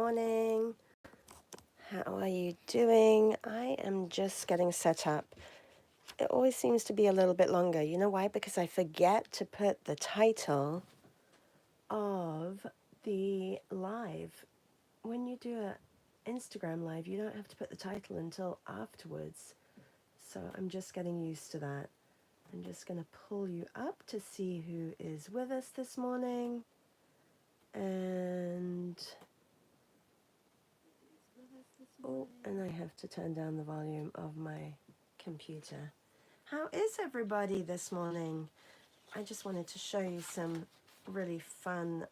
morning. How are you doing? I am just getting set up. It always seems to be a little bit longer. You know why? Because I forget to put the title of the live. When you do an Instagram live, you don't have to put the title until afterwards. So I'm just getting used to that. I'm just going to pull you up to see who is with us this morning. And and I have to turn down the volume of my computer. How is everybody this morning? I just wanted to show you some really fun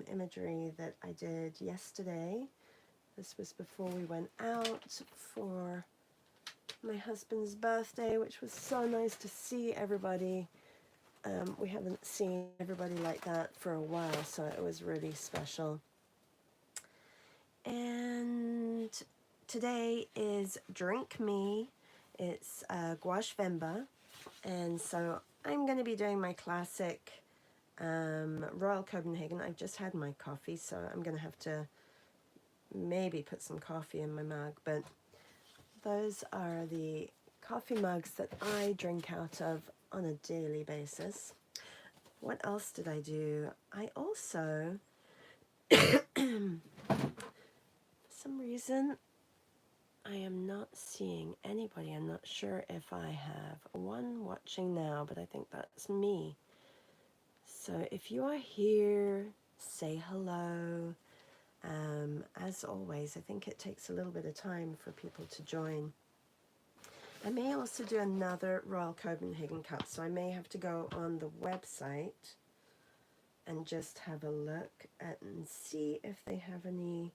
imagery that I did yesterday. This was before we went out for my husband's birthday, which was so nice to see everybody. We haven't seen everybody like that for a while, so it was really special. And today is Drink Me. It's Gouache Vemba, and so I'm going to be doing my classic Royal Copenhagen. I've just had my coffee, so I'm going to have to maybe put some coffee in my mug, but those are the coffee mugs that I drink out of on a daily basis. What else did I do? I also, for some reason, I am not seeing anybody. I'm not sure if I have one watching now, but I think that's me. So if you are here, say hello. As always, I think it takes a little bit of time for people to join. I may also do another Royal Copenhagen cup, so I may have to go on the website and just have a look at and see if they have any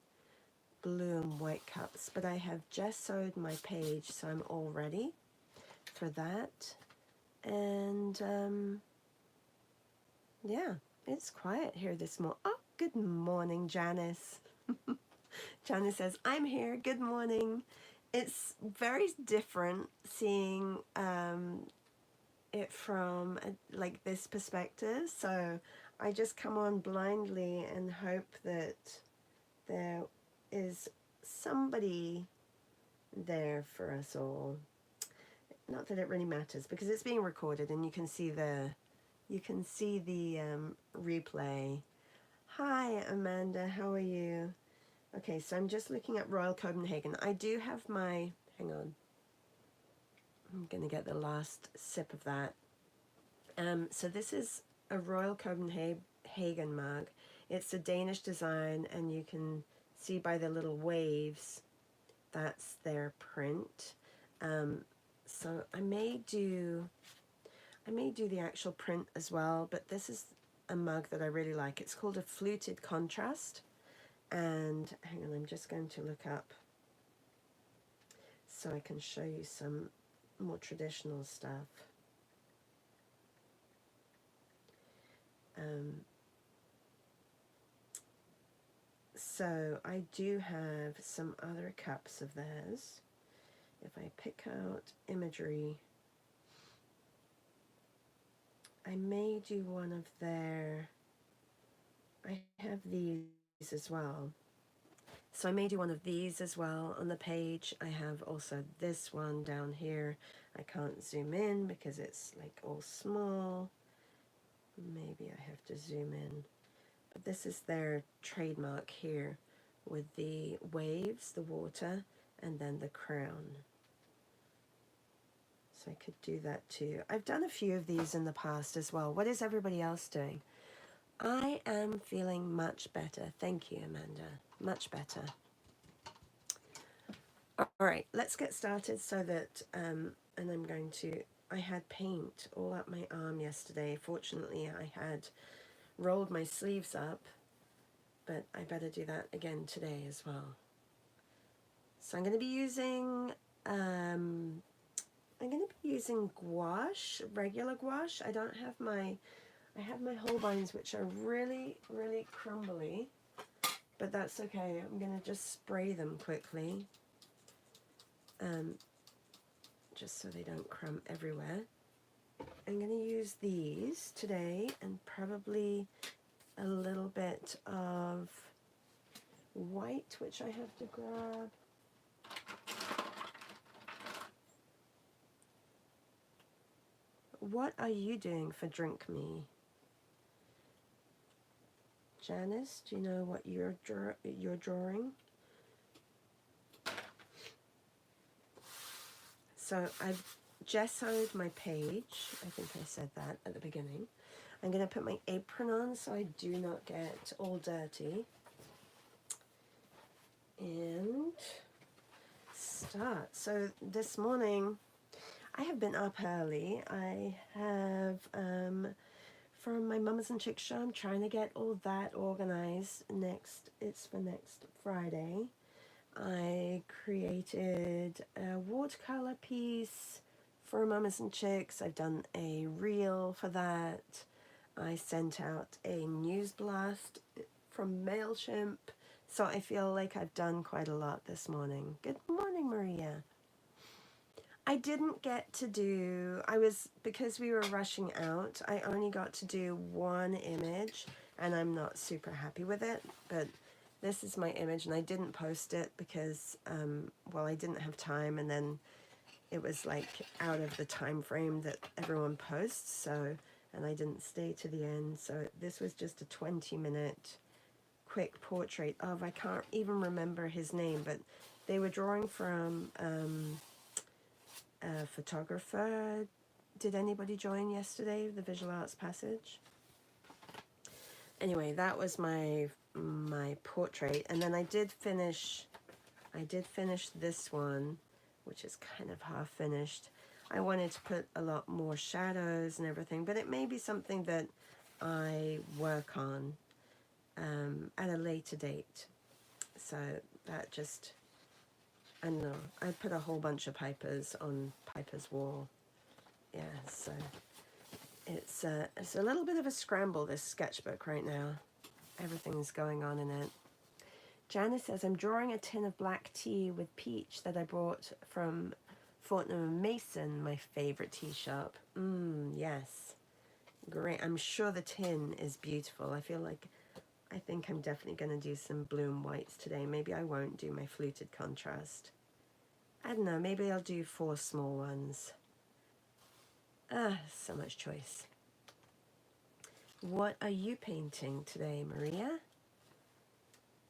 blue and white cups. But I have just sewed my page, so I'm all ready for that. And yeah, it's quiet here this morning. Oh, good morning, Janice. Janice says, I'm here. Good morning. It's very different seeing it from like this perspective. So I just come on blindly and hope that there is somebody there for us all. Not that it really matters because it's being recorded and you can see the replay. Hi Amanda, how are you? Okay, so I'm just looking at Royal Copenhagen. I do have my, hang on, I'm gonna get the last sip of that. So this is a Royal Copenhagen mug. It's a Danish design, and you can see by the little waves that's their print. So I may do the actual print as well, but this is a mug that I really like. It's called a Fluted Contrast, and hang on, I'm just going to look up so I can show you some more traditional stuff. So I do have some other cups of theirs. If I pick out imagery, I may do one of their, I have these as well. So I may do one of these as well on the page. I have also this one down here. I can't zoom in because it's like all small. Maybe I have to zoom in. But this is their trademark here with the waves, the water, and then the crown. So I could do that too. I've done a few of these in the past as well. What is everybody else doing? I am feeling much better. Thank you, Amanda. Much better. All right, let's get started so that, and I'm going to, I had paint all up my arm yesterday. Fortunately, I had rolled my sleeves up, but I better do that again today as well. So I'm going to be using, gouache, regular gouache. I don't have my, I have my Holbeins, which are really, really crumbly, but that's okay. I'm going to just spray them quickly, just so they don't crumb everywhere. I'm going to use these today and probably a little bit of white, which I have to grab. What are you doing for Drink Me? Janice, do you know what you're drawing? So I've gessoed my page. I think I said that at the beginning. I'm going to put my apron on so I do not get all dirty. And start. So this morning I have been up early. I have from my Mamas and Chicks show, I'm trying to get all that organized. It's for next Friday. I created a watercolor piece for Mamas and Chicks. I've done a reel for that. I sent out a news blast from MailChimp. So I feel like I've done quite a lot this morning. Good morning, Maria. I didn't get to do, because we were rushing out, I only got to do one image and I'm not super happy with it, but this is my image and I didn't post it because, well, I didn't have time and then it was like out of the time frame that everyone posts, so, and I didn't stay to the end, so this was just a 20-minute quick portrait of, I can't even remember his name, but they were drawing from a photographer. Did anybody join yesterday, the Visual Arts Passage? Anyway, that was my portrait, and then I did finish this one, which is kind of half finished. I wanted to put a lot more shadows and everything, but it may be something that I work on at a later date. So that just, I don't know, I put a whole bunch of Pipers on Piper's wall. Yeah, so it's a little bit of a scramble, this sketchbook right now. Everything's going on in it. Janice says, I'm drawing a tin of black tea with peach that I brought from Fortnum & Mason, my favorite tea shop. Yes. Great. I'm sure the tin is beautiful. I think I'm definitely going to do some bloom whites today. Maybe I won't do my fluted contrast. I don't know, maybe I'll do 4 small ones. So much choice. What are you painting today, Maria?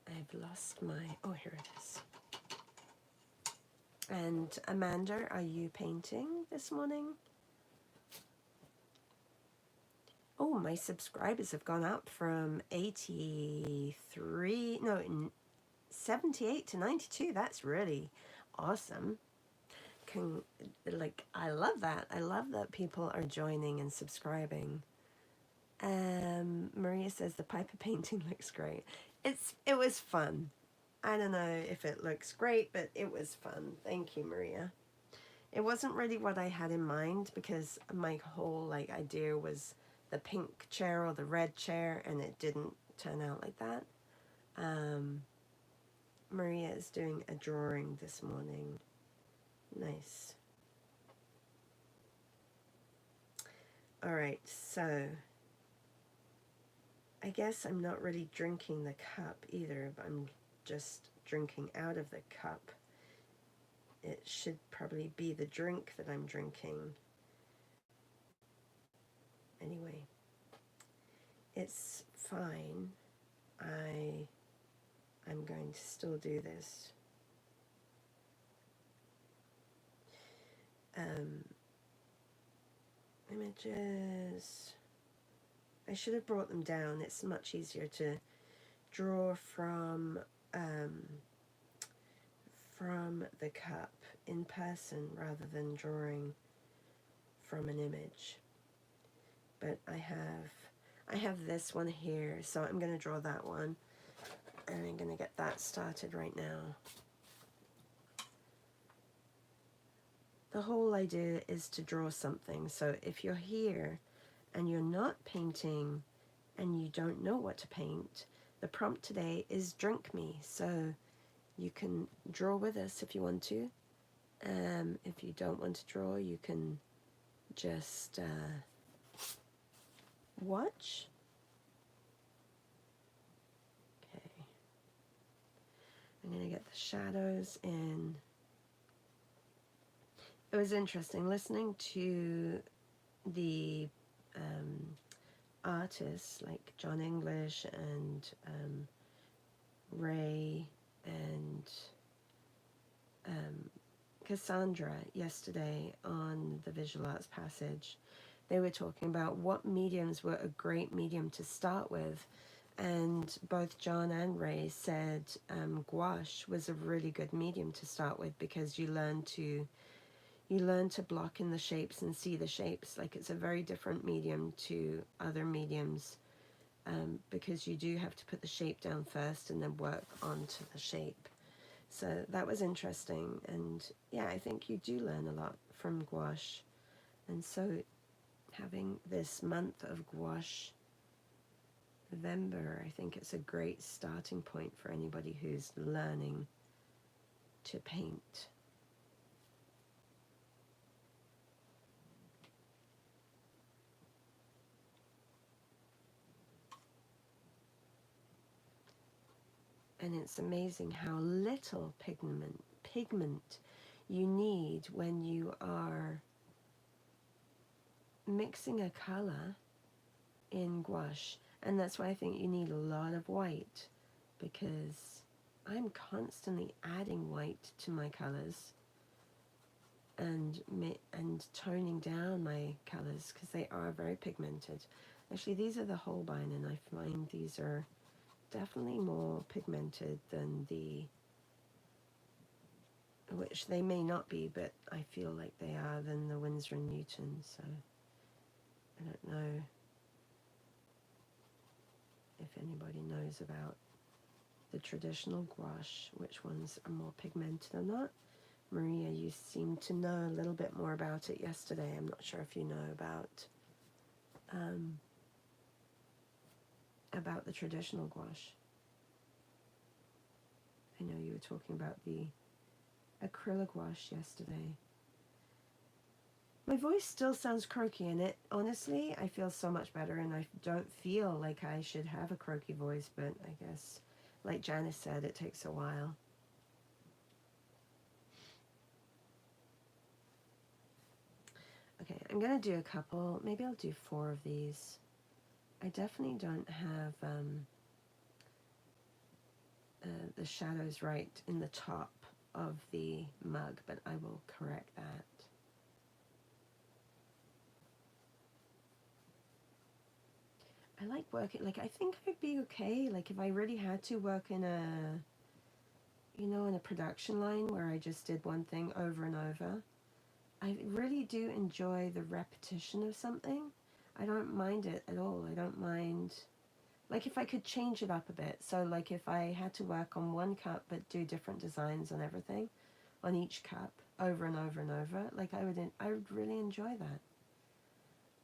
I've lost my, oh, here it is. And Amanda, are you painting this morning? Oh, my subscribers have gone up from 78 to 92. That's really awesome. I love that. I love that people are joining and subscribing. Maria says the Piper painting looks great. It was fun. I don't know if it looks great, but it was fun. Thank you, Maria. It wasn't really what I had in mind because my whole idea was the pink chair or the red chair, and it didn't turn out like that. Maria is doing a drawing this morning. Nice. All right, so I guess I'm not really drinking the cup either, but I'm just drinking out of the cup. It should probably be the drink that I'm drinking. Anyway, it's fine. I'm going to still do this. Images. I should have brought them down. It's much easier to draw from the cup in person rather than drawing from an image. But I have this one here, so I'm going to draw that one, and I'm going to get that started right now. The whole idea is to draw something, so if you're here and you're not painting and you don't know what to paint, the prompt today is Drink Me, so you can draw with us if you want to. If you don't want to draw, you can just watch. Okay. I'm going to get the shadows in. It was interesting listening to the artists like John English and Ray and Cassandra yesterday on the Visual Arts Passage. They were talking about what mediums were a great medium to start with, and both John and Ray said gouache was a really good medium to start with because you learn to block in the shapes and see the shapes. Like, it's a very different medium to other mediums because you do have to put the shape down first and then work onto the shape. So that was interesting, and yeah, I think you do learn a lot from gouache. And so having this month of gouache November, I think it's a great starting point for anybody who's learning to paint. And it's amazing how little pigment you need when you are mixing a color in gouache. And that's why I think you need a lot of white, because I'm constantly adding white to my colors and toning down my colors because they are very pigmented. Actually, these are the Holbein, and I find these are definitely more pigmented than the, which they may not be, but I feel like they are, than the Winsor & Newton. So I don't know if anybody knows about the traditional gouache, which ones are more pigmented or not. Maria, you seemed to know a little bit more about it yesterday. I'm not sure if you know about the traditional gouache. I know you were talking about the acrylic gouache yesterday. My voice still sounds croaky, and it, honestly, I feel so much better, and I don't feel like I should have a croaky voice, but I guess, like Janice said, it takes a while. Okay, I'm going to do a couple, maybe I'll do 4 of these. I definitely don't have the shadows right in the top of the mug, but I will correct that. I like working, like, I think I'd be okay, like, if I really had to work in a, you know, in a production line where I just did one thing over and over. I really do enjoy the repetition of something. I don't mind it at all. I don't mind, like, if I could change it up a bit. So, like, if I had to work on one cup but do different designs on everything, on each cup, over and over and over, like, I would really enjoy that.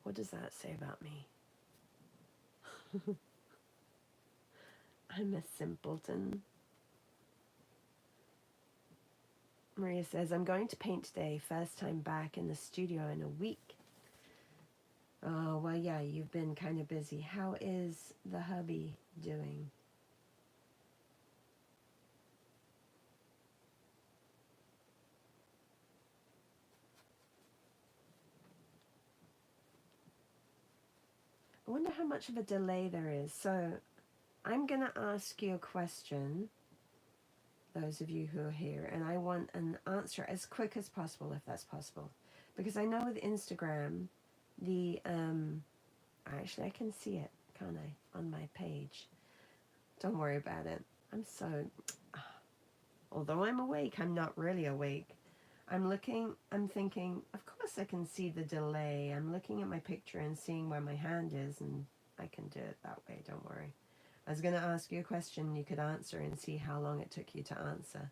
What does that say about me? I'm a simpleton. Maria says, I'm going to paint today, first time back in the studio in a week. Oh, well, yeah, you've been kind of busy. How is the hubby doing? I wonder how much of a delay there is. So I'm going to ask you a question, those of you who are here, and I want an answer as quick as possible, if that's possible. Because I know with Instagram, the, actually I can see it, can't I, on my page. Don't worry about it. I'm so, although I'm awake, I'm not really awake. I'm thinking, of course I can see the delay. I'm looking at my picture and seeing where my hand is, and I can do it that way, don't worry. I was going to ask you a question you could answer and see how long it took you to answer.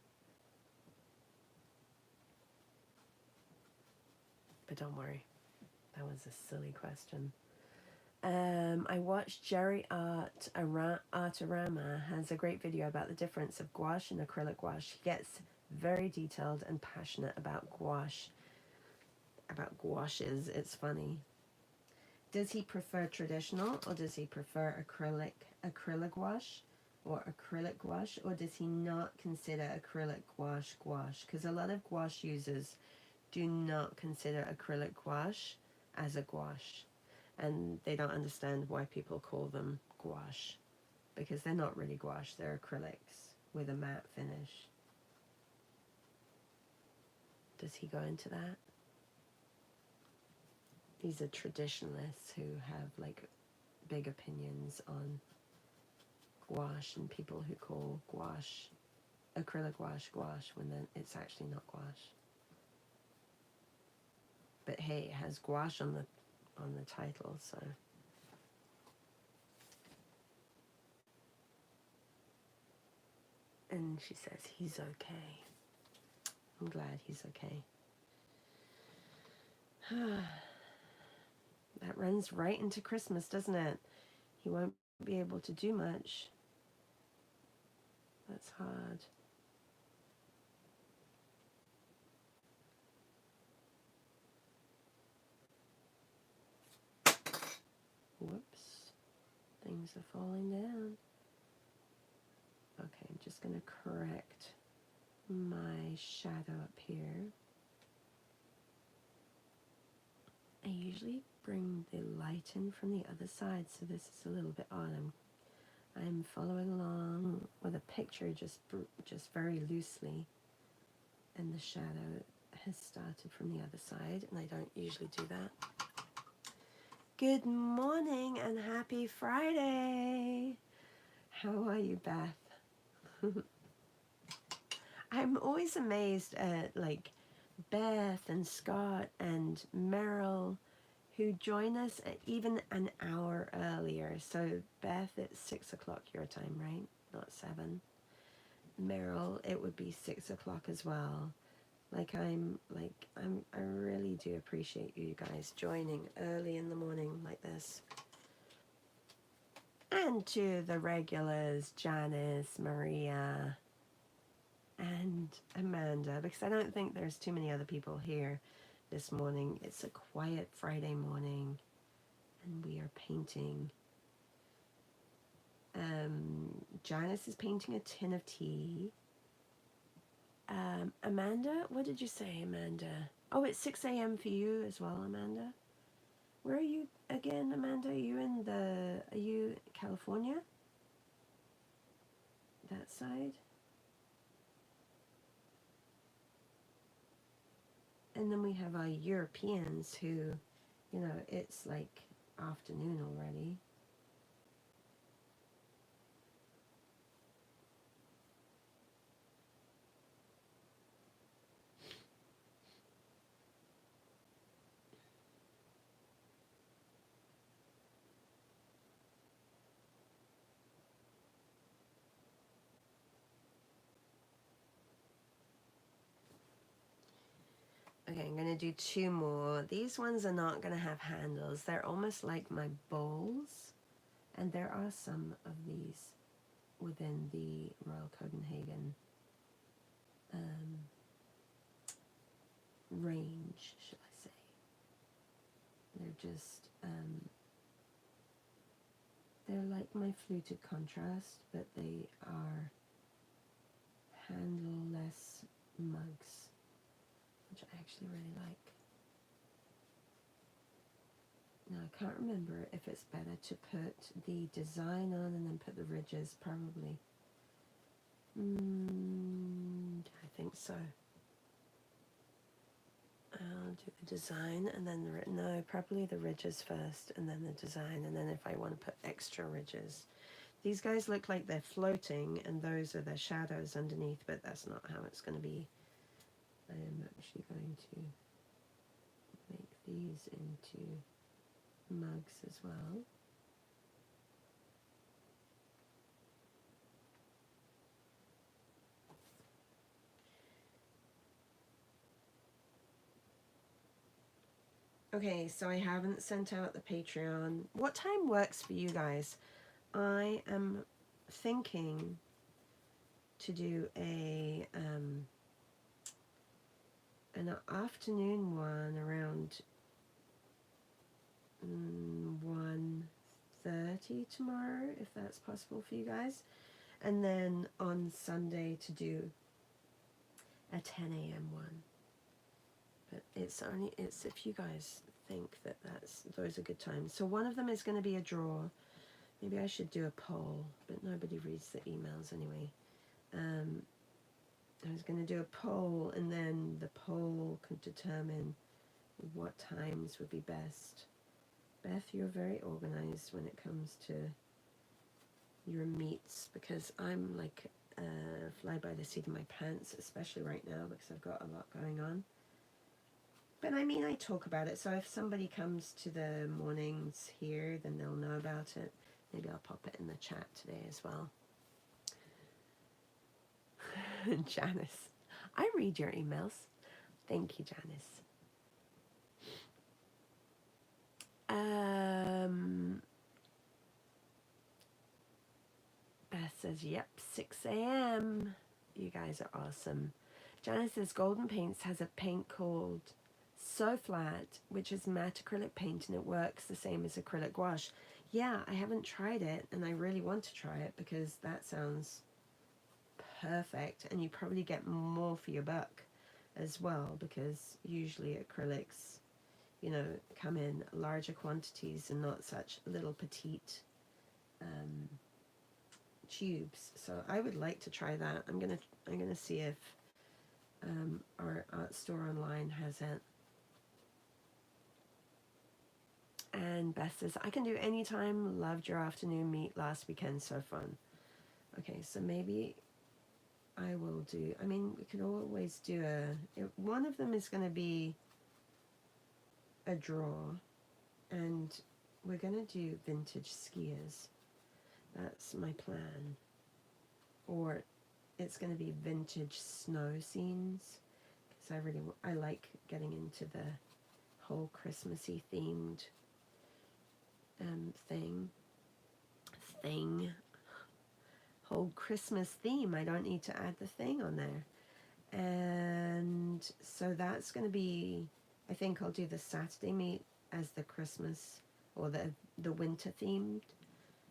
But don't worry, that was a silly question. I watched Jerry Artarama has a great video about the difference of gouache and acrylic gouache. He gets very detailed and passionate about gouaches. It's funny. Does he prefer traditional or does he prefer acrylic gouache? or acrylic gouache, or does he not consider acrylic gouache gouache? Because a lot of gouache users do not consider acrylic gouache as a gouache, and they don't understand why people call them gouache, because they're not really gouache, they're acrylics with a matte finish. Does he go into that? These are traditionalists who have like big opinions on gouache, and people who call gouache, acrylic gouache, gouache, when then it's actually not gouache. But hey, it has gouache on the title, so. And she says he's okay. I'm glad he's okay. That runs right into Christmas, doesn't it? He won't be able to do much. That's hard. Whoops. Things are falling down. Okay, I'm just going to correct my shadow up here. I usually bring the light in from the other side, so this is a little bit odd. I'm following along with a picture just very loosely, and the shadow has started from the other side, and I don't usually do that. Good morning and happy Friday. How are you, Beth? I'm always amazed at like Beth and Scott and Meryl, who join us at even an hour earlier. So Beth, it's 6 o'clock your time, right? Not 7. Meryl, it would be 6 o'clock as well. I really do appreciate you guys joining early in the morning like this. And to the regulars, Janice, Maria, and Amanda, because I don't think there's too many other people here this morning. It's a quiet Friday morning, and we are painting. Janice is painting a tin of tea. Amanda, what did you say, Amanda? Oh, it's 6 a.m. for you as well, Amanda. Where are you again, Amanda? Are you California? That side? And then we have our Europeans who, you know, it's like afternoon already. Okay, I'm going to do 2 more. These ones are not going to have handles. They're almost like my bowls. And there are some of these within the Royal Copenhagen range, should I say. They're just, they're like my fluted contrast, but they are handle-less mugs, which I actually really like. Now, I can't remember if it's better to put the design on and then put the ridges, probably. I think so. I'll do the design and then no, probably the ridges first and then the design, and then if I want to put extra ridges. These guys look like they're floating and those are the shadows underneath, but that's not how it's going to be. I am actually going to make these into mugs as well. Okay, so I haven't sent out the Patreon. What time works for you guys? I am thinking to do an afternoon one around 1:30 tomorrow, if that's possible for you guys. And then on Sunday to do a 10 a.m. one. But it's if you guys think that those are good times. So one of them is going to be a draw. Maybe I should do a poll, but nobody reads the emails anyway. I was going to do a poll, and then the poll could determine what times would be best. Beth, you're very organized when it comes to your meets, because I'm like fly by the seat of my pants, especially right now because I've got a lot going on. But I mean, I talk about it, so if somebody comes to the mornings here, then they'll know about it. Maybe I'll pop it in the chat today as well. Janice, I read your emails. Thank you, Janice. Beth says, yep, 6 a.m. You guys are awesome. Janice says, Golden Paints has a paint called So Flat, which is matte acrylic paint, and it works the same as acrylic gouache. Yeah, I haven't tried it, and I really want to try it because that sounds perfect, and you probably get more for your buck as well, because usually acrylics, you know, come in larger quantities and not such little petite tubes. So I would like to try that. I'm gonna see if our store online has it. And Beth says, I can do anytime. Loved your afternoon meet last weekend. So fun. Okay, so maybe I will do, I mean, we could always do one of them is going to be a draw, and we're going to do vintage skiers. That's my plan. Or it's going to be vintage snow scenes, because I like getting into the whole Christmassy themed whole Christmas theme. I don't need to add the thing on there. And so that's going to be, I think I'll do the Saturday meet as the Christmas or the winter themed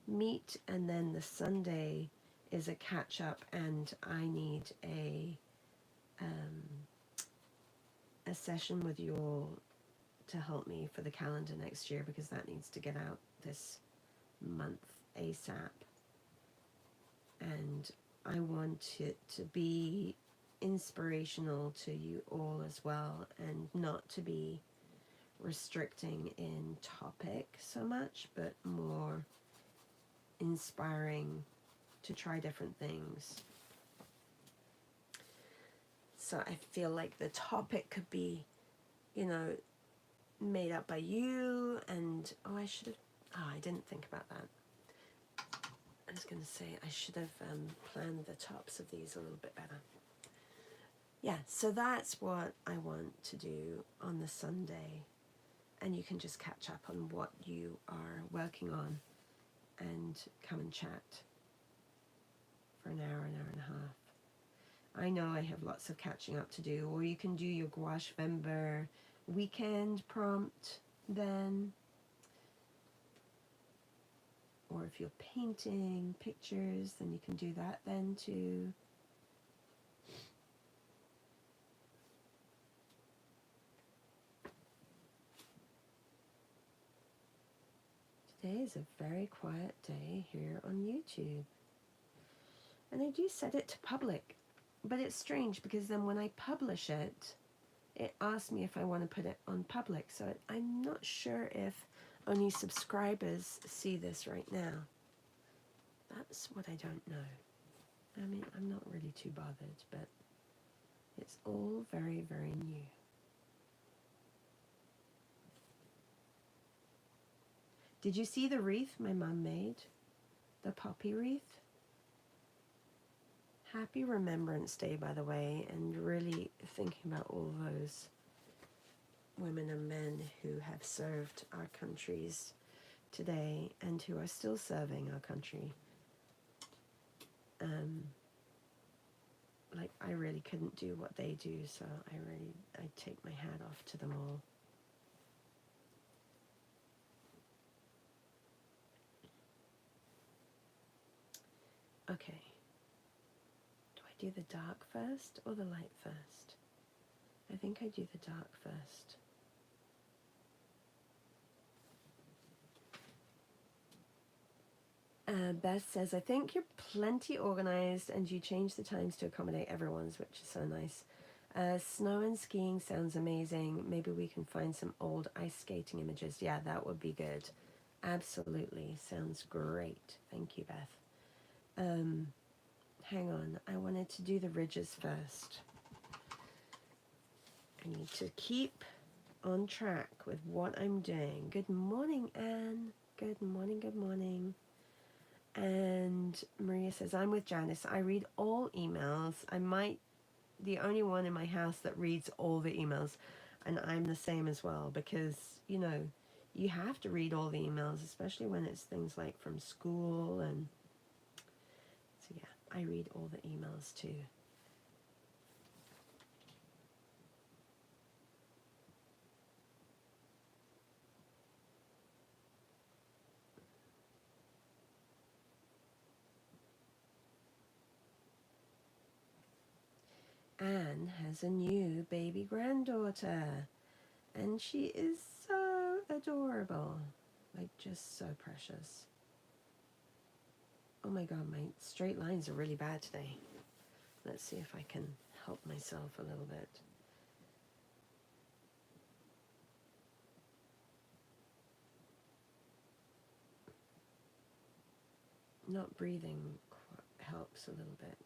meet, and then the Sunday is a catch up, and I need a session with you all to help me for the calendar next year, because that needs to get out this month ASAP. And I want it to be inspirational to you all as well, and not to be restricting in topic so much, but more inspiring to try different things. So I feel like the topic could be, you know, made up by you, and I didn't think about that. I was going to say I should have planned the tops of these a little bit better. Yeah, so that's what I want to do on the Sunday, and you can just catch up on what you are working on and come and chat for an hour and a half. I know I have lots of catching up to do, or you can do your Gouache Vember weekend prompt then. Or if you're painting pictures, then you can do that then too. Today is a very quiet day here on YouTube. And I do set it to public, but it's strange because then when I publish it, it asks me if I want to put it on public. So I'm not sure if only subscribers see this right now. That's what I don't know. I mean, I'm not really too bothered, but it's all very, very new. Did you see the wreath my mum made? The poppy wreath? Happy Remembrance Day, by the way, and really thinking about all those women and men who have served our countries today and who are still serving our country. Like, I really couldn't do what they do, so I take my hat off to them all. Okay, do the dark first or the light first? I think I do the dark first. Beth says, I think you're plenty organized and you change the times to accommodate everyone's, which is so nice. Snow and skiing sounds amazing. Maybe we can find some old ice skating images. Yeah, that would be good. Absolutely. Sounds great. Thank you, Beth. Hang on. I wanted to do the ridges first. I need to keep on track with what I'm doing. Good morning, Anne. Good morning, good morning. And Maria says, I'm with Janice. I read all emails. I might the only one in my house that reads all the emails. And I'm the same as well because, you know, you have to read all the emails, especially when it's things like from school. And so, yeah, I read all the emails too. Anne has a new baby granddaughter, and she is so adorable, like just so precious. Oh my god, my straight lines are really bad today. Let's see if I can help myself a little bit. Not breathing helps a little bit.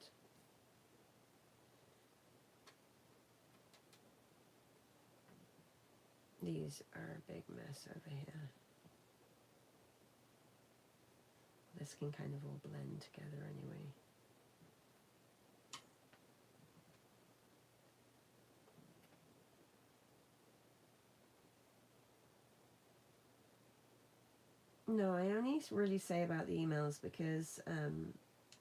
These are a big mess over here. This can kind of all blend together anyway. No, I only really say about the emails because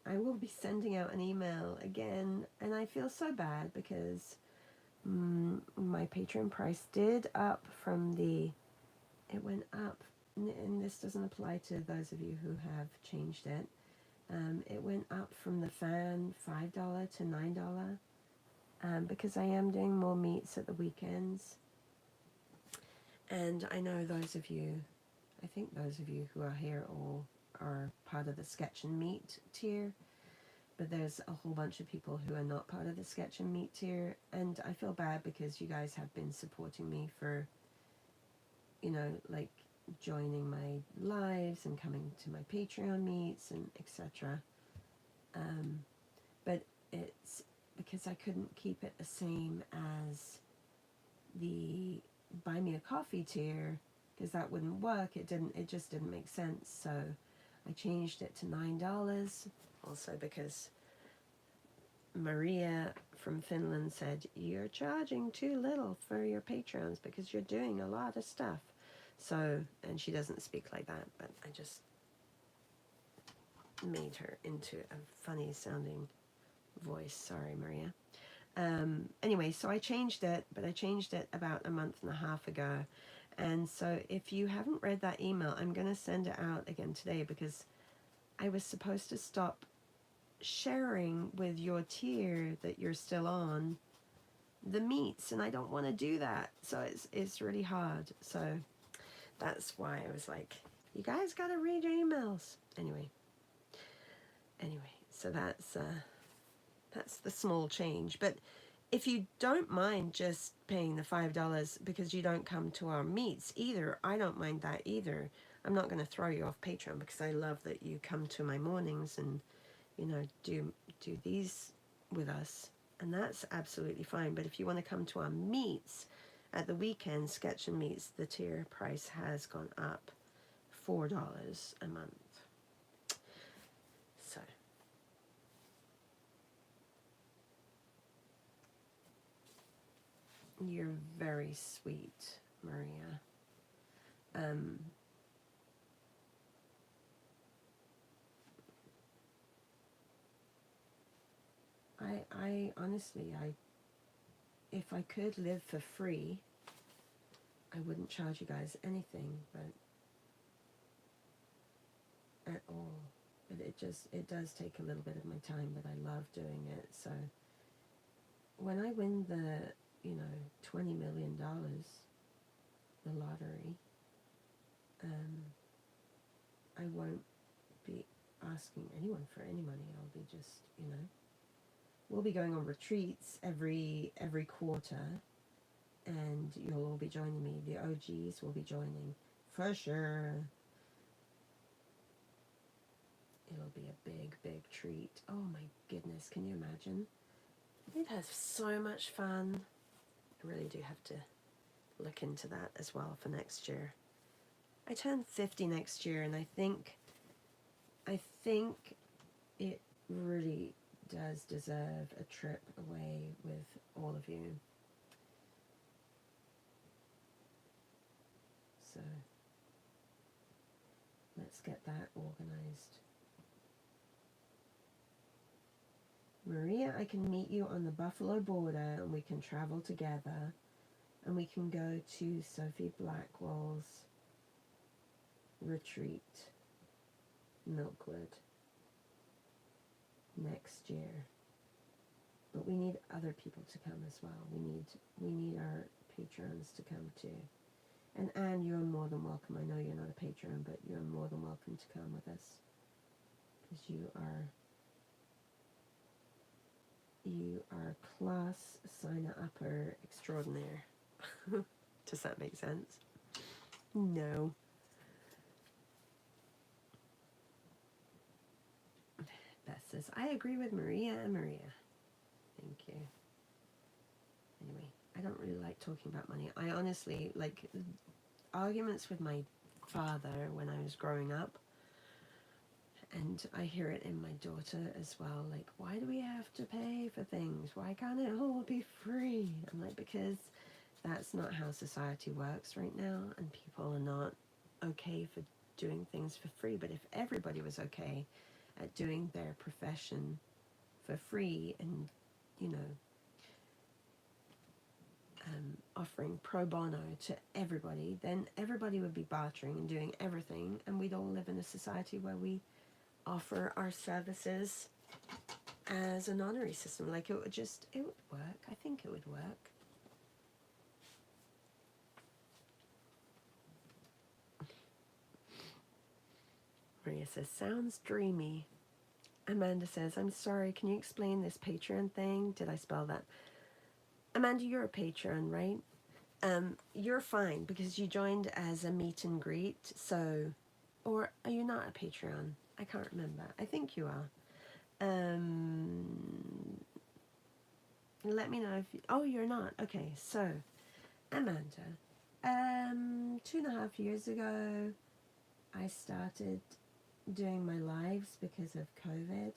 I will be sending out an email again, and I feel so bad because my Patreon price did up from it went up, and this doesn't apply to those of you who have changed it. It went up from the fan $5 to $9 because I am doing more meets at the weekends. And I know those of you, I think those of you who are here all are part of the Sketch and Meet tier, but there's a whole bunch of people who are not part of the Sketch and Meet tier, and I feel bad because you guys have been supporting me for, you know, like joining my lives and coming to my Patreon meets and etc. But it's because I couldn't keep it the same as the Buy Me a Coffee tier, because that wouldn't work. It just didn't make sense. So I changed it to $9. Also because Maria from Finland said, you're charging too little for your patrons because you're doing a lot of stuff. So, and she doesn't speak like that, but I just made her into a funny sounding voice. Sorry, Maria. Anyway, so I changed it, but I changed it about a month and a half ago. And so if you haven't read that email, I'm going to send it out again today because I was supposed to stop sharing with your tier that you're still on the meets, and I don't want to do that. So it's really hard. So that's why I was like, you guys got to read your emails. Anyway, so that's the small change. But if you don't mind just paying the $5 because you don't come to our meets either, I don't mind that either. I'm not going to throw you off Patreon because I love that you come to my mornings and, you know, do these with us, and that's absolutely fine. But if you want to come to our meets at the weekend, Sketch and Meets, the tier price has gone up $4 a month. So you're very sweet, Maria. I honestly, if I could live for free, I wouldn't charge you guys anything, but at all. But it does take a little bit of my time, but I love doing it. So when I win the, $20 million, the lottery, I won't be asking anyone for any money. I'll be just, we'll be going on retreats every quarter, and you'll all be joining me. The OGs will be joining for sure. It'll be a big, big treat. Oh my goodness, can you imagine? We'd have so much fun. I really do have to look into that as well for next year. I turn 50 next year, and I think it really does deserve a trip away with all of you. So let's get that organized. Maria, I can meet you on the Buffalo border, and we can travel together, and we can go to Sophie Blackwell's retreat, Milkwood, next year. But we need other people to come as well. We need our patrons to come too. And Anne, you're more than welcome. I know you're not a patron, but you're more than welcome to come with us, because you are class sign-upper extraordinaire. Does that make sense? No. Beth says, I agree with Maria and Maria. Thank you. Anyway, I don't really like talking about money. I honestly, like, arguments with my father when I was growing up, and I hear it in my daughter as well, like, why do we have to pay for things? Why can't it all be free? I'm like, because that's not how society works right now, and people are not okay for doing things for free. But if everybody was okay at doing their profession for free, and offering pro bono to everybody, then everybody would be bartering and doing everything, and we'd all live in a society where we offer our services as an honorary system. Like, it would work. I think it would work. Maria says, sounds dreamy. Amanda says, I'm sorry, can you explain this Patreon thing? Did I spell that? Amanda, you're a patron, right? You're fine, because you joined as a meet and greet, so, or are you not a Patreon? I can't remember. I think you are. Let me know if oh, you're not. Okay, so Amanda, 2.5 years ago, I started doing my lives because of COVID,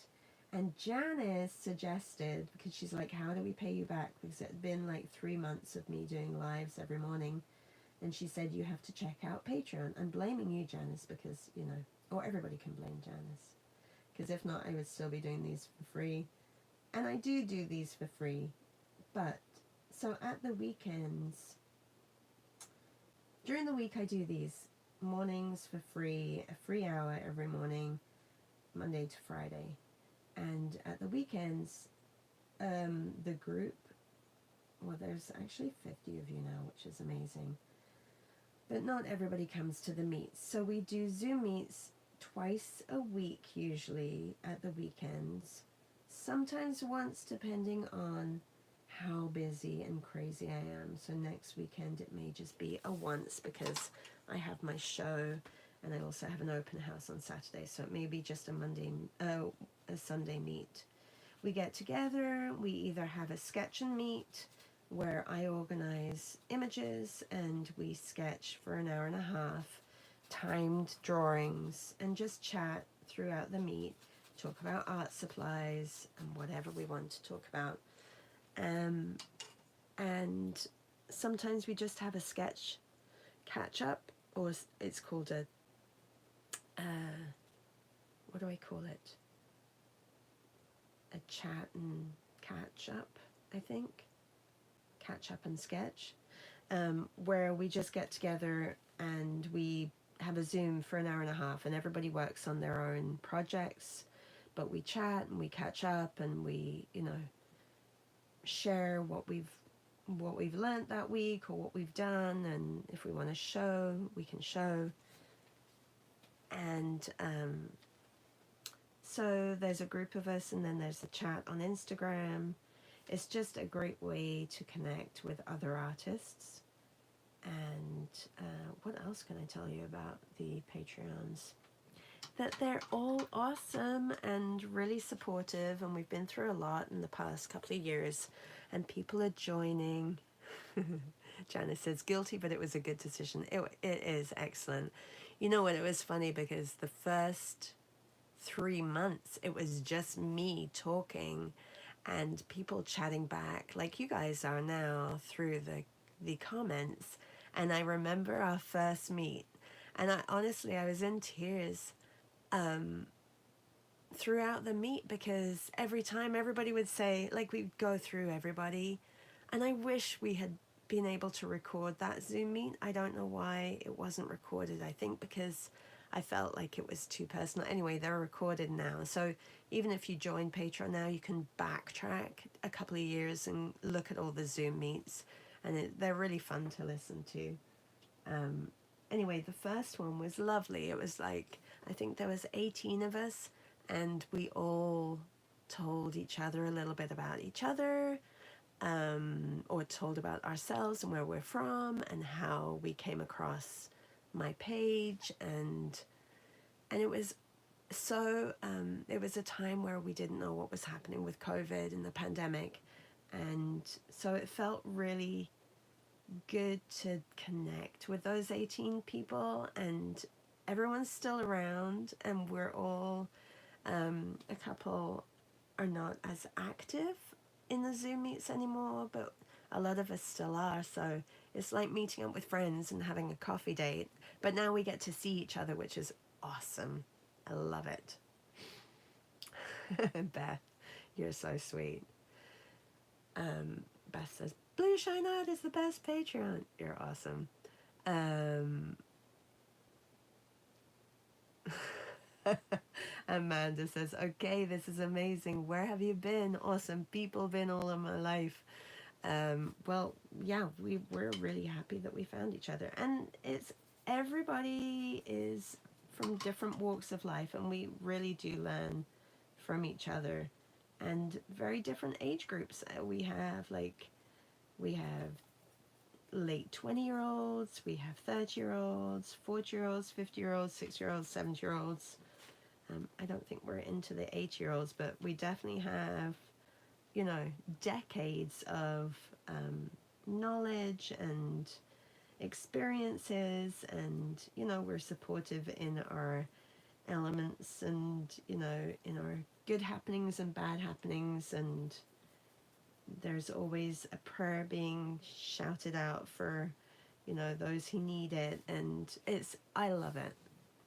and Janice suggested, because she's like, how do we pay you back, because it had been like 3 months of me doing lives every morning, and she said, you have to check out Patreon. I'm blaming you, Janice, because or everybody can blame Janice, because if not, I would still be doing these for free. And I do these for free, but so at the weekends, during the week, I do these mornings for free, a free hour every morning, Monday to Friday. And at the weekends, the group, well, there's actually 50 of you now, which is amazing, but not everybody comes to the meets. So we do Zoom meets twice a week, usually at the weekends, sometimes once, depending on how busy and crazy I am. So next weekend it may just be a once, because I have my show, and I also have an open house on Saturday, so it may be just a Sunday meet. We get together, we either have a sketch and meet, where I organize images and we sketch for an hour and a half, timed drawings, and just chat throughout the meet, talk about art supplies and whatever we want to talk about. And sometimes we just have a sketch catch up, or it's called a what do I call it? A chat and catch up, I think. Catch up and sketch, where we just get together and we have a Zoom for an hour and a half, and everybody works on their own projects, but we chat and we catch up and we, you know, share what we've learned that week or what we've done, and if we want to show, we can show. And so there's a group of us, and then there's a chat on Instagram. It's just a great way to connect with other artists. And what else can I tell you about the Patreons? That they're all awesome and really supportive, and we've been through a lot in the past couple of years, and people are joining. Janice says guilty, but it was a good decision. It is excellent. You know what, it was funny because the first 3 months it was just me talking and people chatting back like you guys are now through the comments. And I remember our first meet, and I honestly, I was in tears throughout the meet, because every time everybody would say, like, we'd go through everybody, and I wish we had been able to record that Zoom meet. I don't know why it wasn't recorded. I think because I felt like it was too personal. Anyway, they're recorded now, so even if you join Patreon now, you can backtrack a couple of years and look at all the Zoom meets, and they're really fun to listen to. Anyway, the first one was lovely. It was like, I think there was 18 of us, and we all told each other a little bit about each other, or told about ourselves and where we're from and how we came across my page. And it was so, it was a time where we didn't know what was happening with COVID and the pandemic, and so it felt really good to connect with those 18 people, and everyone's still around, and we're all a couple are not as active in the Zoom meets anymore, but a lot of us still are. So it's like meeting up with friends and having a coffee date, but now we get to see each other, which is awesome. I love it. Beth, you're so sweet. Beth says Blue Shine Out is the best Patreon. You're awesome. Amanda says, okay, this is amazing. Where have you been? Awesome people been all of my life. Well, yeah, we're really happy that we found each other. And it's, everybody is from different walks of life, and we really do learn from each other. And very different age groups. We have late 20-year-olds, we have 30-year-olds, 40-year-olds, 50-year-olds, 60-year-olds, 70-year-olds. I don't think we're into the 80-year-olds, but we definitely have, you know, decades of knowledge and experiences, and, you know, we're supportive in our elements, and, you know, in our good happenings and bad happenings, and there's always a prayer being shouted out for, you know, those who need it, and I love it.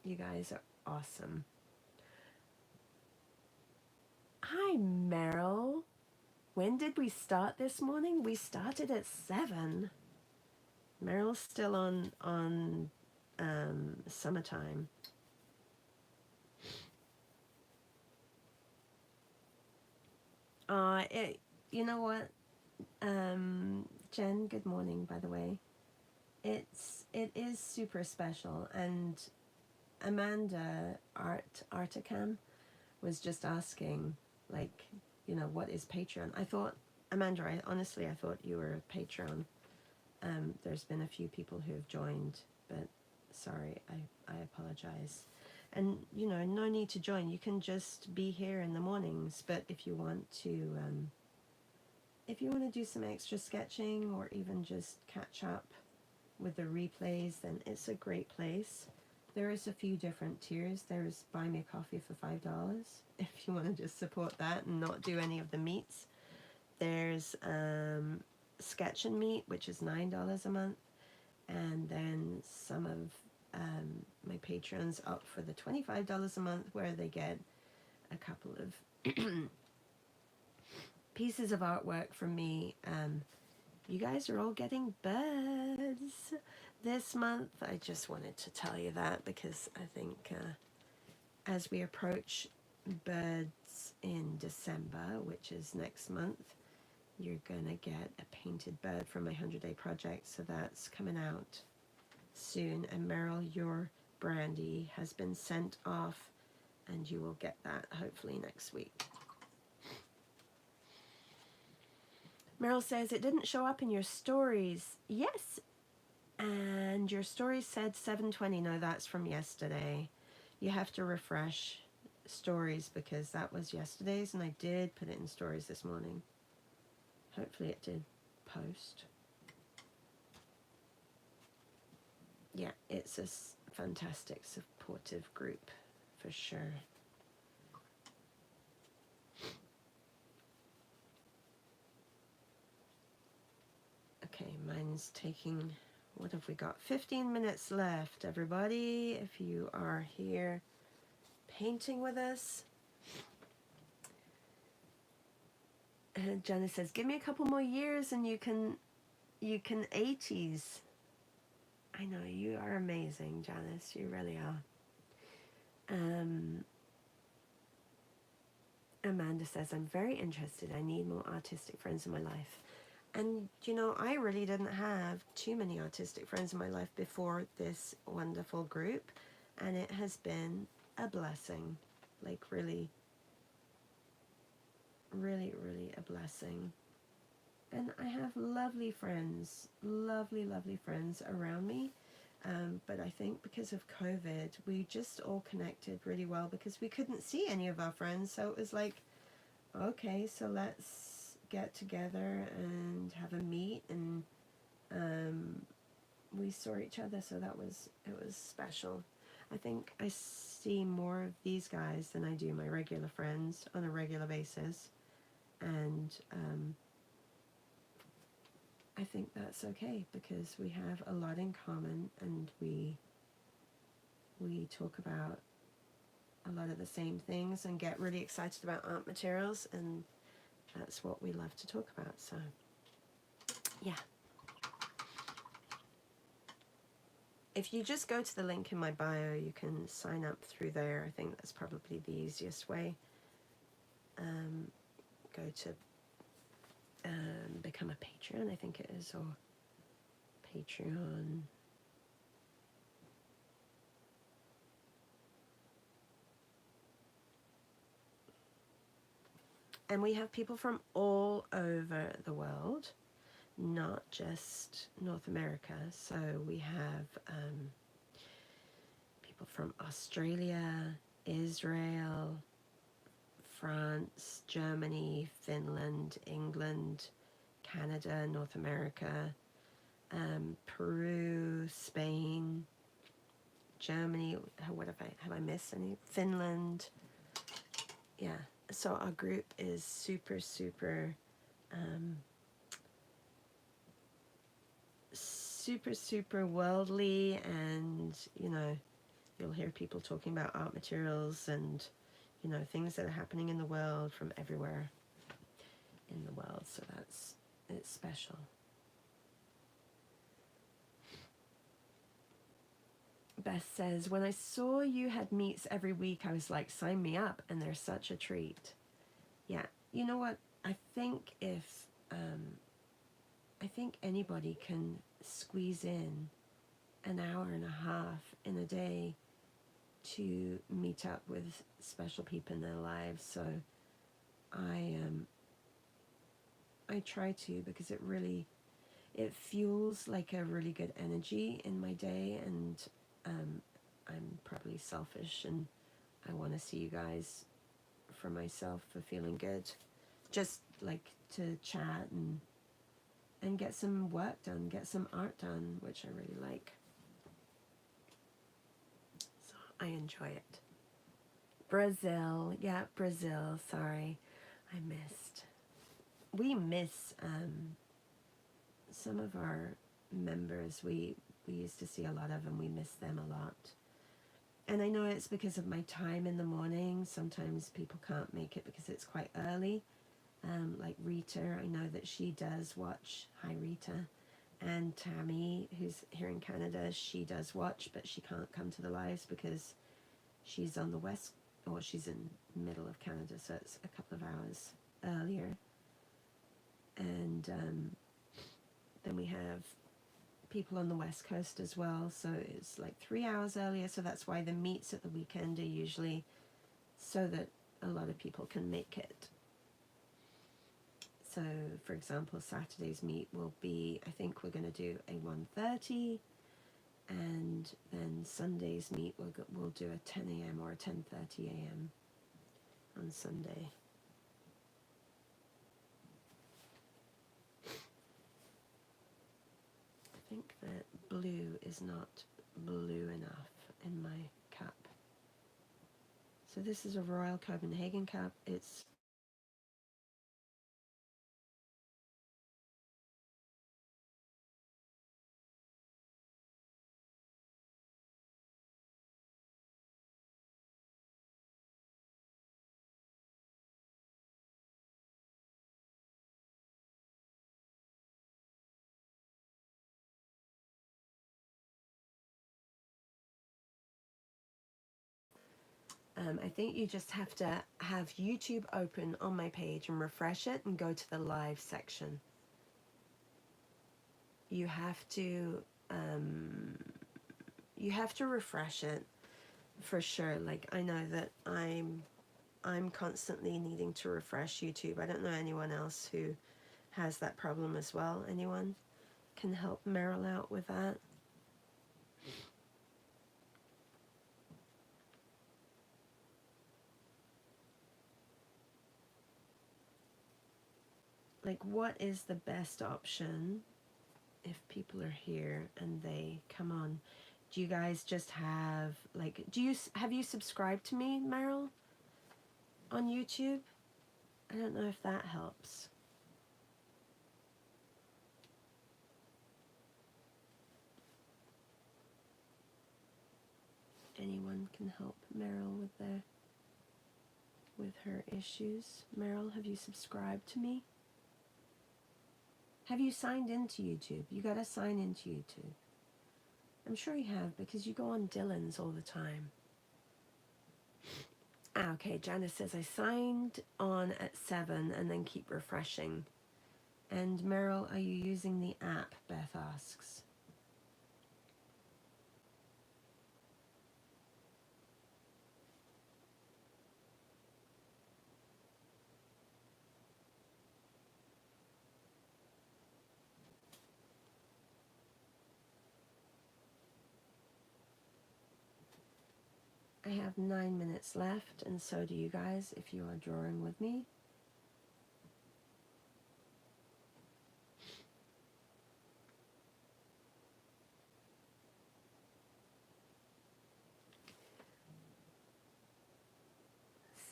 You guys are awesome. Hi, Meryl. When did we start this morning? We started at 7. Meryl's still on summertime. You know what, Jen, good morning, by the way. It is super special, and Amanda Articam was just asking, like, you know, what is Patreon? I thought, Amanda, honestly, I thought you were a Patreon. There's been a few people who have joined, but sorry, I apologize. And, you know, no need to join. You can just be here in the mornings, but if you want to do some extra sketching, or even just catch up with the replays, then it's a great place. There is a few different tiers. There's Buy Me a Coffee for $5 if you want to just support that and not do any of the meets. There's Sketch and Meet, which is $9 a month, and then some of my patrons up for the $25 a month, where they get a couple of pieces of artwork from me You guys are all getting birds this month. I just wanted to tell you that because I think as we approach birds in December, which is next month, you're going to get a painted bird from my 100-day project. So that's coming out soon. And Meryl, your brandy has been sent off and you will get that hopefully next week. Meryl says, it didn't show up in your stories. Yes, and your story said 7:20. No, that's from yesterday. You have to refresh stories because that was yesterday's, and I did put it in stories this morning. Hopefully it did post. Yeah, it's a fantastic supportive group for sure. Okay, mine's taking, what have we got? 15 minutes left, everybody. If you are here painting with us. And Jenna says, give me a couple more years and you can 80s. I know, you are amazing, Janice. You really are. Amanda says, I'm very interested. I need more artistic friends in my life. And, you know, I really didn't have too many artistic friends in my life before this wonderful group. And it has been a blessing. Like, really, really, really a blessing. And I have lovely friends, lovely, lovely friends around me. But I think because of COVID, we just all connected really well because we couldn't see any of our friends. So it was like, okay, so let's get together and have a meet. And we saw each other. So it was special. I think I see more of these guys than I do my regular friends on a regular basis. And I think that's okay because we have a lot in common and we talk about a lot of the same things and get really excited about art materials, and that's what we love to talk about. So yeah, if you just go to the link in my bio, you can sign up through there. I think that's probably the easiest way. Go to become a Patreon, I think it is, or Patreon. And we have people from all over the world, not just North America. So we have people from Australia, Israel, France, Germany, Finland, England, Canada, North America, Peru, Spain, Germany. What have I missed any? Finland. Yeah. So our group is super, super, super worldly, and you know, you'll hear people talking about art materials and you know things that are happening in the world from everywhere in the world. So it's special. Beth says, when I saw you had meets every week, I was like, sign me up, and they're such a treat. Yeah, you know what? I think anybody can squeeze in an hour and a half in a day to meet up with special people in their lives. So I try to, because it fuels like a really good energy in my day, and I'm probably selfish and I want to see you guys for myself for feeling good, just like to chat and get some work done, get some art done, which I really like. So I enjoy it. Brazil, yeah, Brazil, sorry, we miss some of our members. We used to see a lot of them. We miss them a lot. And I know it's because of my time in the morning. Sometimes people can't make it because it's quite early. like Rita, I know that she does watch. Hi, Rita. And Tammy, who's here in Canada, she does watch, but she can't come to the lives because she's on the west, or she's in the middle of Canada, so it's a couple of hours earlier. And then we have people on the west coast as well, so it's like 3 hours earlier, so that's why the meets at the weekend are usually so that a lot of people can make it. So for example, Saturday's meet will be, I think we're going to do a 1:30, and then Sunday's meet we'll do a 10 a.m. or a 10:30 a.m. on Sunday. I think that blue is not blue enough in my cup. So this is a Royal Copenhagen cup. It's I think you just have to have YouTube open on my page and refresh it and go to the live section. You have to refresh it for sure. Like I know that I'm constantly needing to refresh YouTube. I don't know anyone else who has that problem as well. Anyone can help Meryl out with that? Like, what is the best option if people are here and they come on? Do you guys just have, like, have you subscribed to me, Meryl, on YouTube? I don't know if that helps. Anyone can help Meryl with her issues. Meryl, have you subscribed to me? Have you signed into YouTube? You gotta sign into YouTube. I'm sure you have, because you go on Dylan's all the time. Ah, okay, Janice says I signed on at 7 and then keep refreshing. And Meryl, are you using the app? Beth asks. I have 9 minutes left, and so do you guys if you are drawing with me.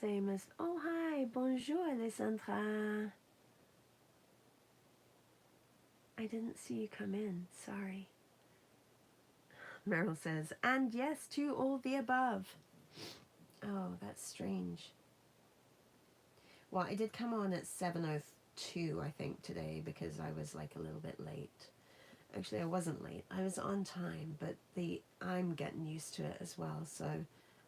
Same as, oh hi, bonjour Alessandra. I didn't see you come in, sorry. Meryl says, and yes to all the above. Oh, that's strange. Well, I did come on at 7:02, I think, today, because I was like a little bit late. Actually, I wasn't late. I was on time, but I'm getting used to it as well, so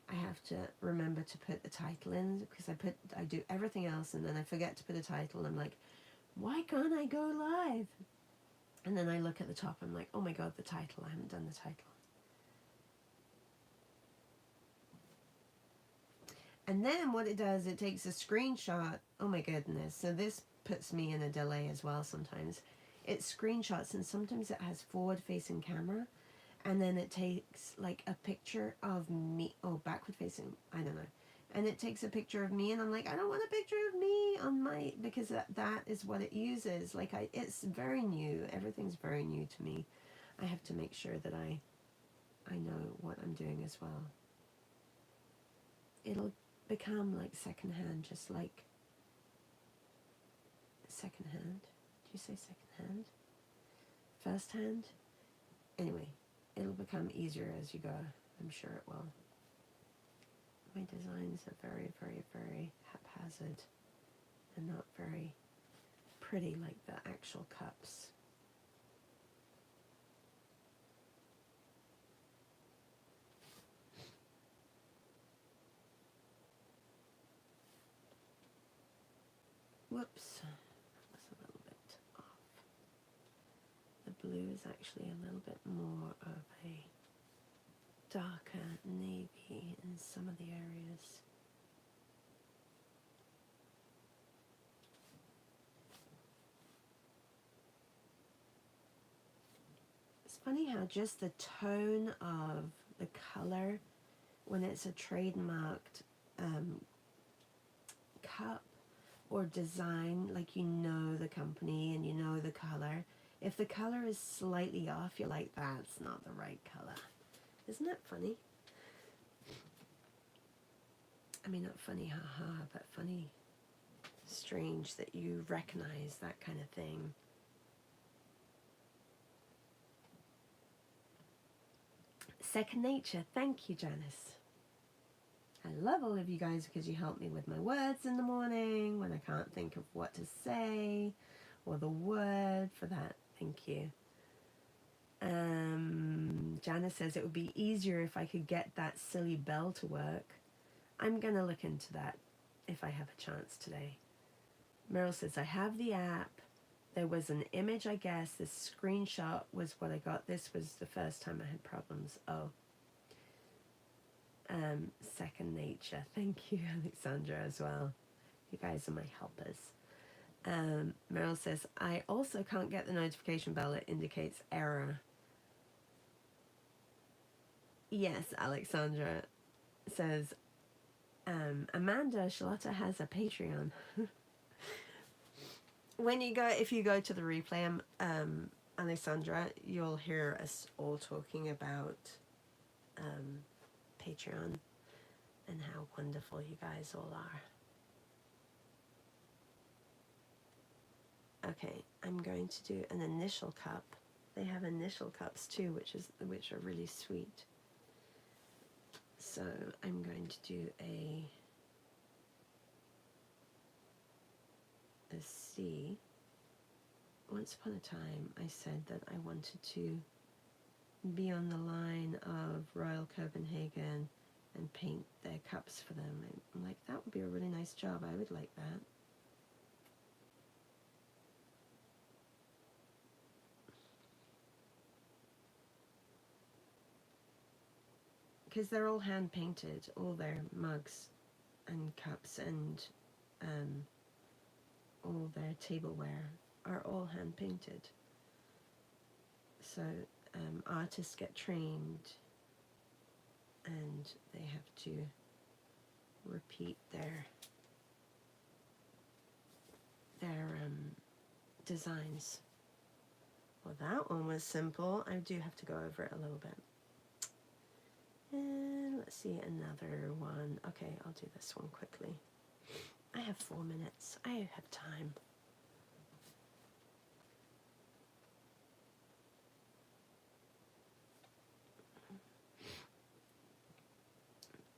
I have to remember to put the title in, because I do everything else, and then I forget to put a title. I'm like, why can't I go live? And then I look at the top, I'm like, oh my god, the title, I haven't done the title. And then what it does, it takes a screenshot. Oh my goodness. So this puts me in a delay as well sometimes. It screenshots, and sometimes it has forward facing camera, and then it takes like a picture of me, oh, backward facing, I don't know. And it takes a picture of me, and I'm like, I don't want a picture of me on my, because that is what it uses. Like it's very new. Everything's very new to me. I have to make sure that I know what I'm doing as well. It'll become like secondhand, just like secondhand. Do you say secondhand? First hand? Anyway, it'll become easier as you go. I'm sure it will. My designs are very, very, very haphazard. and not very pretty like the actual cups. Whoops, that was a little bit off. The blue is actually a little bit more of a darker navy in some of the areas. It's funny how just the tone of the color, when it's a trademarked cup or design, like you know the company and you know the color, if the color is slightly off, you're like, that's not the right color. Isn't that funny? I mean, not funny, haha, but funny, strange that you recognize that kind of thing. Second nature. Thank you, Janice. I love all of you guys because you help me with my words in the morning when I can't think of what to say or the word for that. Thank you. Janice says it would be easier if I could get that silly bell to work. I'm going to look into that if I have a chance today. Meryl says, I have the app. There was an image, I guess. This screenshot was what I got. This was the first time I had problems. Oh. Second nature. Thank you, Alexandra, as well. You guys are my helpers. Meryl says, I also can't get the notification bell. It indicates error. Yes, Alexandra says, Amanda, Charlotta has a Patreon. If you go to the replay, Alessandra, you'll hear us all talking about Patreon and how wonderful you guys all are. Okay, I'm going to do an initial cup. They have initial cups too, which are really sweet. So I'm going to do a C. Once upon a time, I said that I wanted to be on the line of Royal Copenhagen and paint their cups for them. I'm like, that would be a really nice job. I would like that. Because they're all hand painted, all their mugs and cups and all their tableware are all hand painted. So artists get trained and they have to repeat their designs. Well, that one was simple. I do have to go over it a little bit. And let's see another one. Okay, I'll do this one quickly. I have 4 minutes. I have time.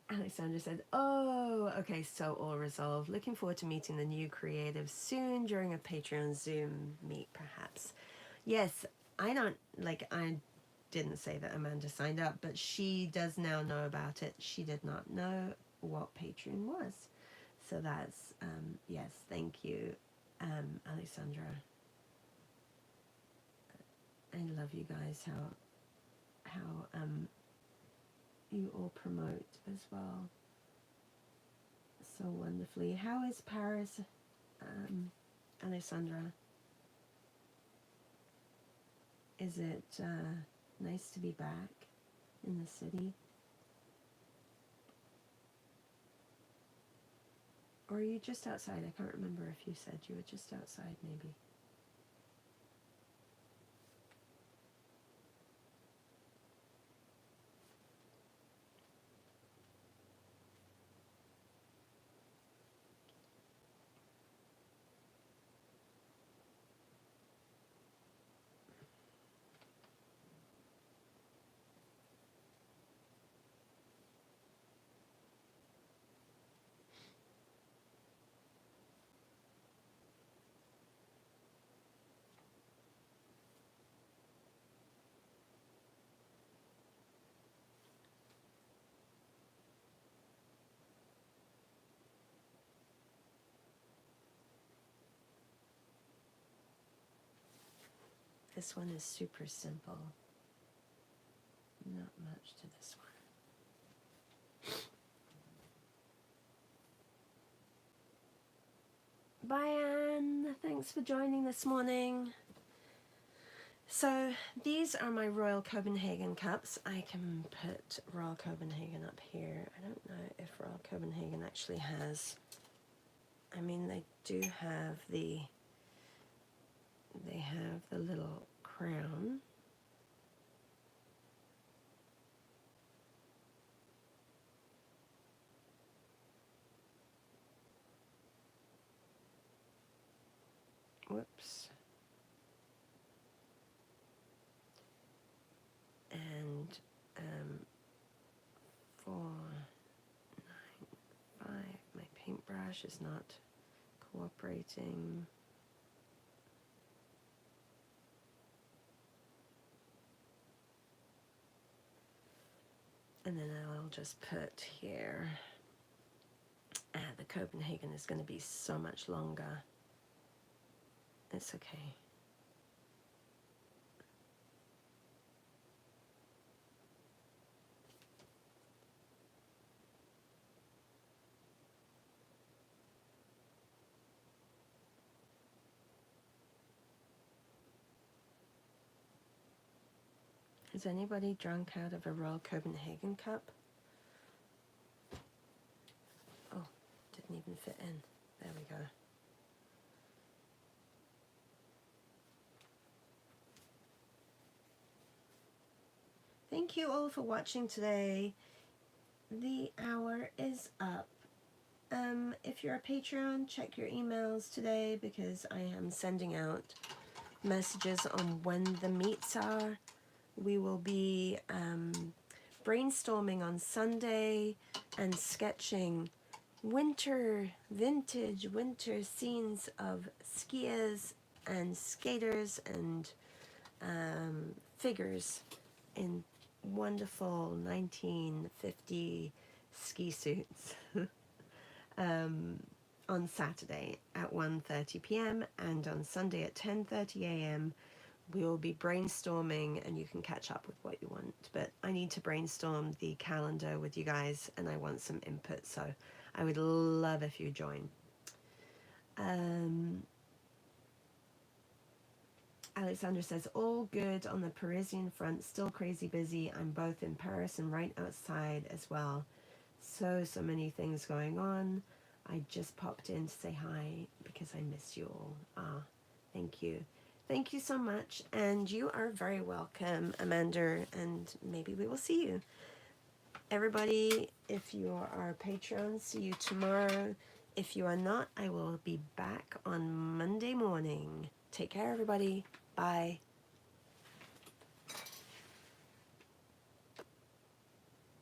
Alexandra said, oh, okay, so all resolved. Looking forward to meeting the new creatives soon during a Patreon Zoom meet, perhaps. Yes, I didn't say that Amanda signed up, but she does now know about it. She did not know what Patreon was. So that's, yes, thank you, Alexandra. I love you guys, how you all promote as well so wonderfully. How is Paris, Alessandra? Is it nice to be back in the city? Or are you just outside? I can't remember if you said you were just outside, maybe. this one is super simple. Not much to this one. Bye, Anne. Thanks for joining this morning. So these are my Royal Copenhagen cups. I can put Royal Copenhagen up here. I don't know if Royal Copenhagen actually has, I mean, they do have the little crown. Whoops. And 495. My paintbrush is not cooperating. And then I'll just put here. The Copenhagen is going to be so much longer. It's okay. Has anybody drunk out of a Royal Copenhagen cup? Oh, didn't even fit in. There we go. Thank you all for watching today. The hour is up. If you're a Patreon, check your emails today because I am sending out messages on when the meets are. We will be brainstorming on Sunday and sketching vintage winter scenes of skiers and skaters and figures in wonderful 1950 ski suits on Saturday at 1:30 p.m. and on Sunday at 10:30 a.m. we will be brainstorming, and you can catch up with what you want, but I need to brainstorm the calendar with you guys and I want some input, so I would love if you join. Alexandra says, all good on the Parisian front, still crazy busy. I'm both in Paris and right outside as well. So many things going on. I just popped in to say hi because I miss you all. Thank you. Thank you so much. And you are very welcome, Amanda, and maybe we will see you. Everybody, if you are a Patreon, see you tomorrow. If you are not, I will be back on Monday morning. Take care, everybody. Bye.